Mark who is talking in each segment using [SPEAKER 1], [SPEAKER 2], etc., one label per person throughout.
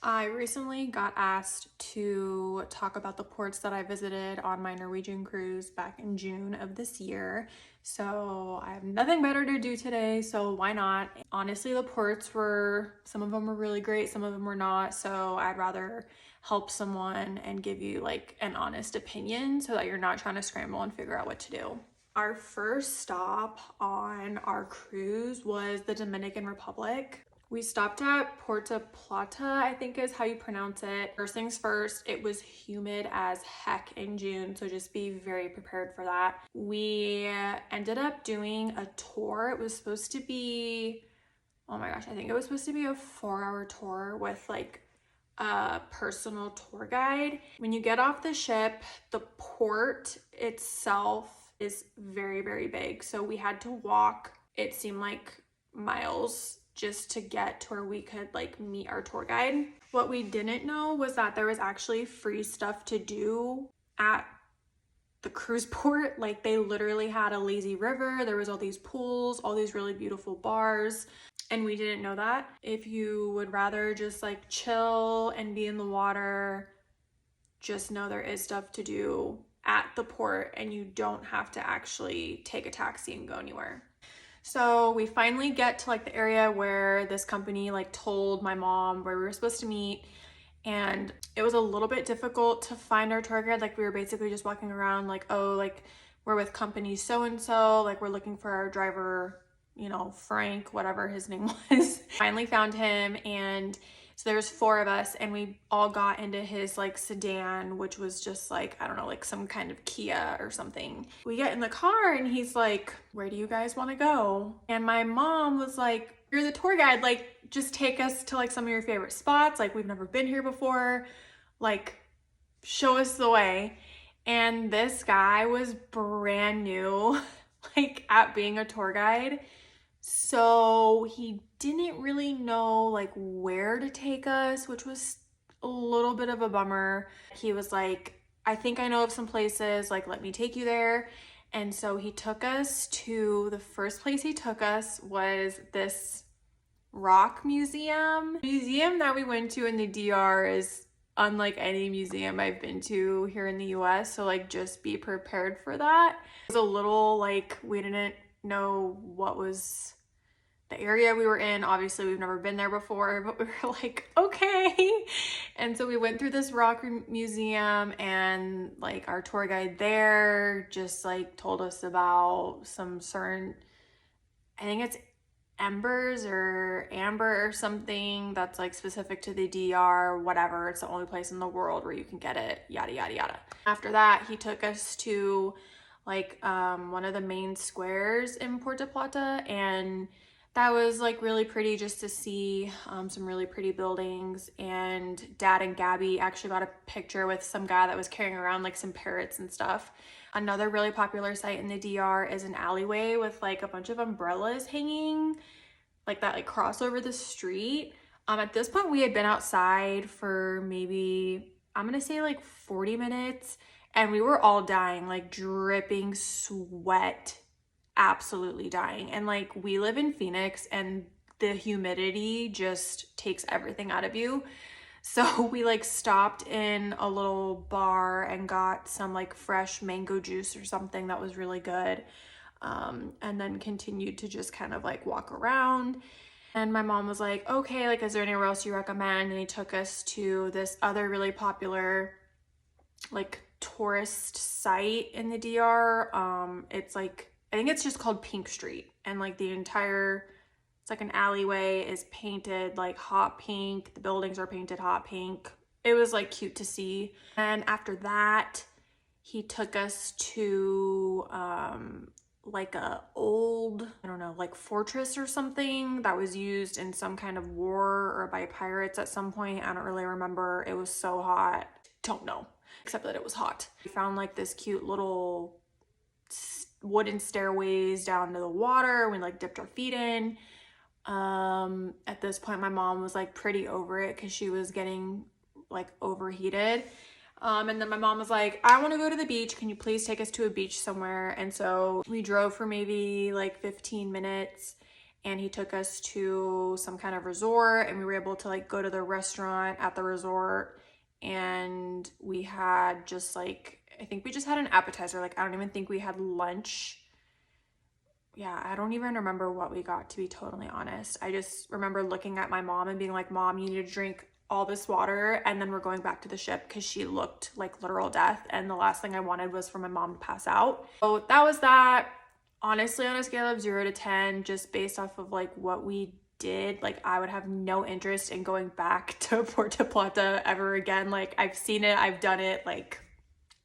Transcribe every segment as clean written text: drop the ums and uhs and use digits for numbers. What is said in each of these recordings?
[SPEAKER 1] I recently got asked to talk about the ports that I visited on my Norwegian cruise back in June of this year. So I have nothing better to do today, so why not? Honestly, the ports were, some of them were really great, some of them were not. So I'd rather help someone and give you like an honest opinion so that you're not trying to scramble and figure out what to do. Our first stop on our cruise was the Dominican Republic. We stopped at Puerto Plata, I think is how you pronounce it. First things first, it was humid as heck in June, so just be very prepared for that. We ended up doing a tour. It was supposed to be, oh my gosh, I think it was supposed to be a 4-hour tour with like a personal tour guide. When you get off the ship, the port itself is very, very big. So we had to walk, it seemed like miles just to get to where we could like meet our tour guide. What we didn't know was that there was actually free stuff to do at the cruise port. Like they literally had a lazy river, there was all these pools, all these really beautiful bars, and we didn't know that. If you would rather just like chill and be in the water, just know there is stuff to do at the port and you don't have to actually take a taxi and go anywhere. So we finally get to like the area where this company like told my mom where we were supposed to meet, and it was a little bit difficult to find our tour guide. Like we were basically just walking around like, oh, like we're with company so-and-so, like we're looking for our driver, you know, Frank, whatever his name was. Finally found him, and so there's 4 of us and we all got into his like sedan, which was just like, I don't know, like some kind of Kia or something. We get in the car and he's like, where do you guys want to go? And my mom was like, you're the tour guide, like just take us to like some of your favorite spots. Like we've never been here before, like show us the way. And this guy was brand new like at being a tour guide. So he didn't really know like where to take us, which was a little bit of a bummer. He was like, I think I know of some places, like let me take you there. And so he took us to, the first place he took us was this rock museum. The museum that we went to in the DR is unlike any museum I've been to here in the US. So like just be prepared for that. It was a little like, we didn't know what was the area we were in. Obviously we've never been there before, but we were like, okay. And so we went through this rock museum, and like our tour guide there just like told us about some certain, I think it's embers or amber or something that's like specific to the DR, whatever. It's the only place in the world where you can get it, yada yada yada. After that, he took us to like one of the main squares in Puerto Plata, and that was like really pretty just to see some really pretty buildings. And Dad and Gabby actually got a picture with some guy that was carrying around like some parrots and stuff. Another really popular site in the DR is an alleyway with like a bunch of umbrellas hanging like that, like cross over the street. At this point we had been outside for maybe, I'm gonna say like 40 minutes, and we were all dying, like dripping sweat, absolutely dying. And like we live in Phoenix and the humidity just takes everything out of you. So we like stopped in a little bar and got some like fresh mango juice or something that was really good. And then continued to just kind of like walk around. And my mom was like, okay, like, is there anywhere else you recommend? And he took us to this other really popular like tourist site in the DR. It's like, I think it's just called Pink Street, and like the entire, it's like an alleyway is painted like hot pink. The buildings are painted hot pink. It was like cute to see. And after that, he took us to like a old, I don't know, like fortress or something that was used in some kind of war or by pirates at some point. I don't really remember. It was so hot. Don't know, except that it was hot. We found like this cute little wooden stairways down to the water. We like dipped our feet in. At this point my mom was like pretty over it because she was getting like overheated. And then my mom was like, I want to go to the beach. Can you please take us to a beach somewhere? And so we drove for maybe like 15 minutes and he took us to some kind of resort, and we were able to like go to the restaurant at the resort, and we had just like, I think we just had an appetizer. Like, I don't even think we had lunch. Yeah, I don't even remember what we got, to be totally honest. I just remember looking at my mom and being like, Mom, you need to drink all this water, and then we're going back to the ship, because she looked like literal death, and the last thing I wanted was for my mom to pass out. So that was that. Honestly, on a scale of 0 to 10, just based off of like what we did, like I would have no interest in going back to Puerto Plata ever again. Like, I've seen it, I've done it, like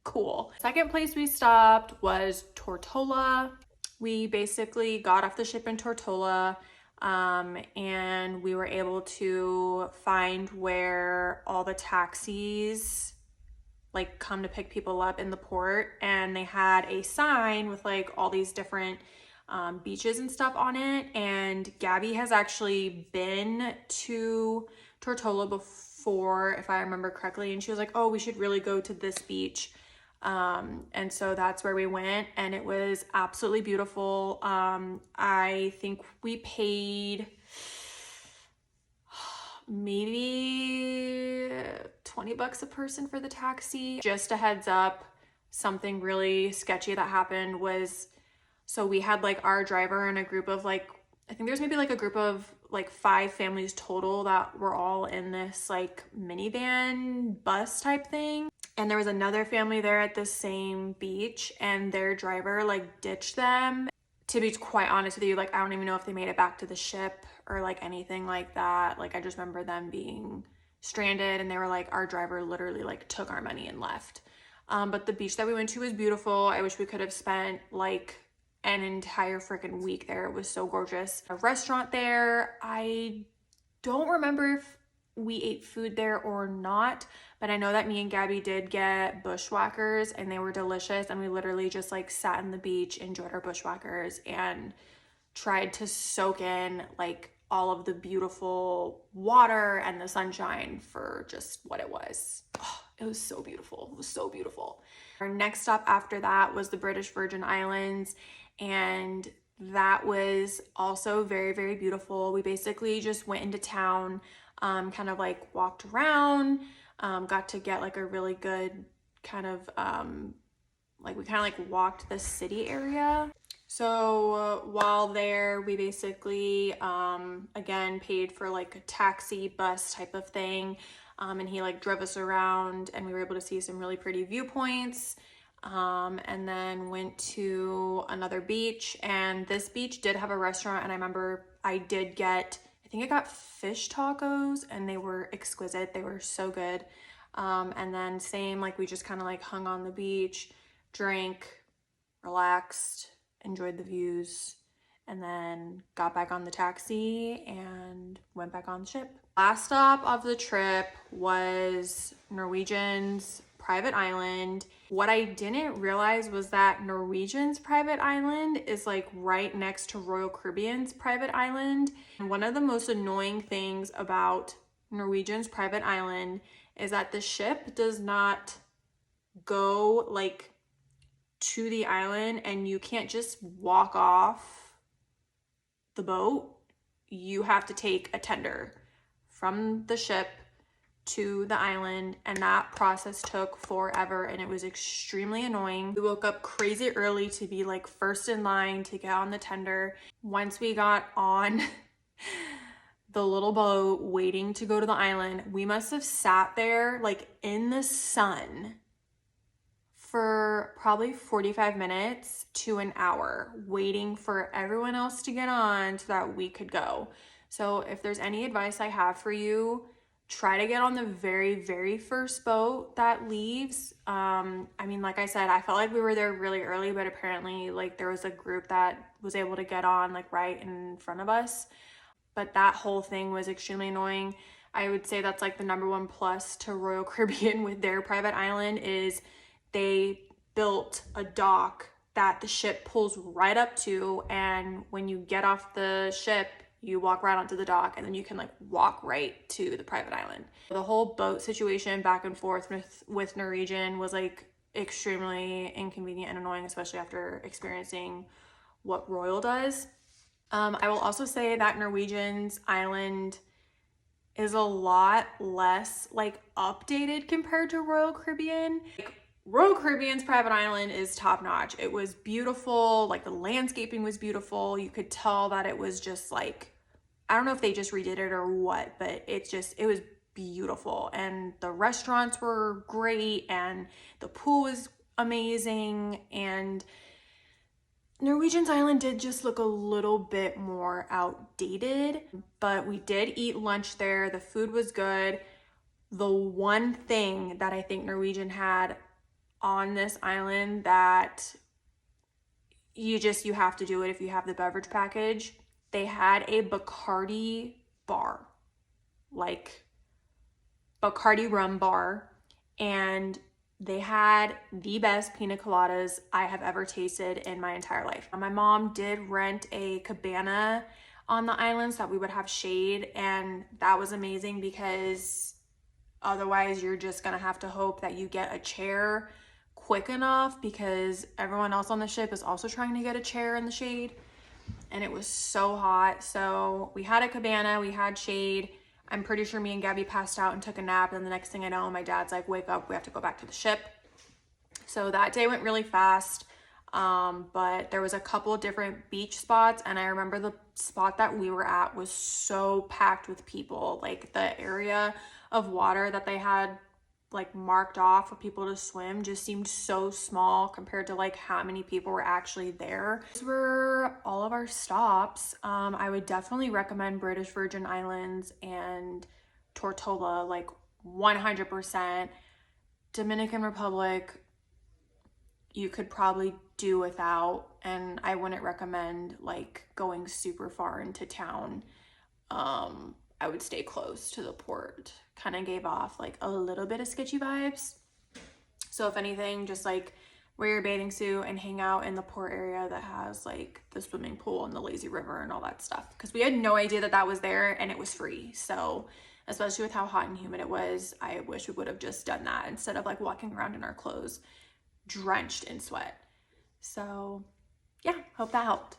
[SPEAKER 1] cool. Second place we stopped was Tortola. We basically got off the ship in Tortola, and we were able to find where all the taxis like come to pick people up in the port, and they had a sign with like all these different beaches and stuff on it. And Gabby has actually been to Tortola before, if I remember correctly, and she was like, oh, we should really go to this beach. And so that's where we went, and it was absolutely beautiful. I think we paid maybe 20 bucks a person for the taxi. Just a heads up, something really sketchy that happened was, so we had like our driver and a group of like, I think there's maybe like a group of like 5 families total that were all in this like minivan bus type thing. And there was another family there at the same beach, and their driver like ditched them. To be quite honest with you, like I don't even know if they made it back to the ship or like anything like that. Like I just remember them being stranded, and they were like, our driver literally like took our money and left. But the beach that we went to was beautiful. I wish we could have spent like an entire freaking week there. It was so gorgeous. A restaurant there, I don't remember if we ate food there or not, but I know that me and Gabby did get bushwhackers, and they were delicious, and we literally just like sat in the beach, enjoyed our bushwhackers, and tried to soak in like all of the beautiful water and the sunshine for just what it was. Oh, it was so beautiful. It was so beautiful. Our next stop after that was the British Virgin Islands, and that was also very, very beautiful. We basically just went into town, kind of like walked around, got to get like a really good kind of like, we kind of like walked the city area. So while there, we basically again paid for like a taxi bus type of thing, and he like drove us around, and we were able to see some really pretty viewpoints, and then went to another beach. And this beach did have a restaurant, and I remember I did get, I think I got fish tacos, and they were exquisite. They were so good. And then same, like we just kind of like hung on the beach, drank, relaxed, enjoyed the views, and then got back on the taxi and went back on the ship. Last stop of the trip was Norwegian's private island. What I didn't realize was that Norwegian's private island is like right next to Royal Caribbean's private island. And one of the most annoying things about Norwegian's private island is that the ship does not go like to the island, and you can't just walk off the boat. You have to take a tender from the ship to the island, and that process took forever, and it was extremely annoying. We woke up crazy early to be like first in line to get on the tender. Once we got on the little boat waiting to go to the island, we must have sat there like in the sun for probably 45 minutes to an hour waiting for everyone else to get on so that we could go. So if there's any advice I have for you, try to get on the very, very first boat that leaves. I mean, like I said, I felt like we were there really early, but apparently like there was a group that was able to get on like right in front of us. But that whole thing was extremely annoying. I would say that's like the #1 plus to Royal Caribbean with their private island is they built a dock that the ship pulls right up to, and when you get off the ship, you walk right onto the dock, and then you can like walk right to the private island. The whole boat situation back and forth with Norwegian was like extremely inconvenient and annoying, especially after experiencing what Royal does. I will also say that Norwegian's island is a lot less like updated compared to Royal Caribbean. Like, Royal Caribbean's private island is top notch. It was beautiful, like the landscaping was beautiful. You could tell that it was just like, I don't know if they just redid it or what, but it was beautiful. And the restaurants were great and the pool was amazing. And Norwegian's island did just look a little bit more outdated, but we did eat lunch there. The food was good. The one thing that I think Norwegian had on this island that you have to do it if you have the beverage package, they had a Bacardi bar, like Bacardi rum bar, and they had the best pina coladas I have ever tasted in my entire life. My mom did rent a cabana on the island so that we would have shade, and that was amazing because otherwise you're just gonna have to hope that you get a chair quick enough because everyone else on the ship is also trying to get a chair in the shade, and it was so hot. So we had a cabana, we had shade. I'm pretty sure me and Gabby passed out and took a nap, and the next thing I know, my dad's like, wake up, we have to go back to the ship. So that day went really fast, but there was a couple of different beach spots, and I remember the spot that we were at was so packed with people. Like the area of water that they had like marked off for people to swim just seemed so small compared to like how many people were actually there. Those were all of our stops. I would definitely recommend British Virgin Islands and Tortola, like 100%. Dominican Republic, you could probably do without, and I wouldn't recommend like going super far into town. I would stay close to the port. Kind of gave off like a little bit of sketchy vibes. So if anything, just like wear your bathing suit and hang out in the port area that has like the swimming pool and the lazy river and all that stuff. Because we had no idea that that was there, and it was free. So especially with how hot and humid it was, I wish we would have just done that instead of like walking around in our clothes drenched in sweat. So yeah, hope that helped.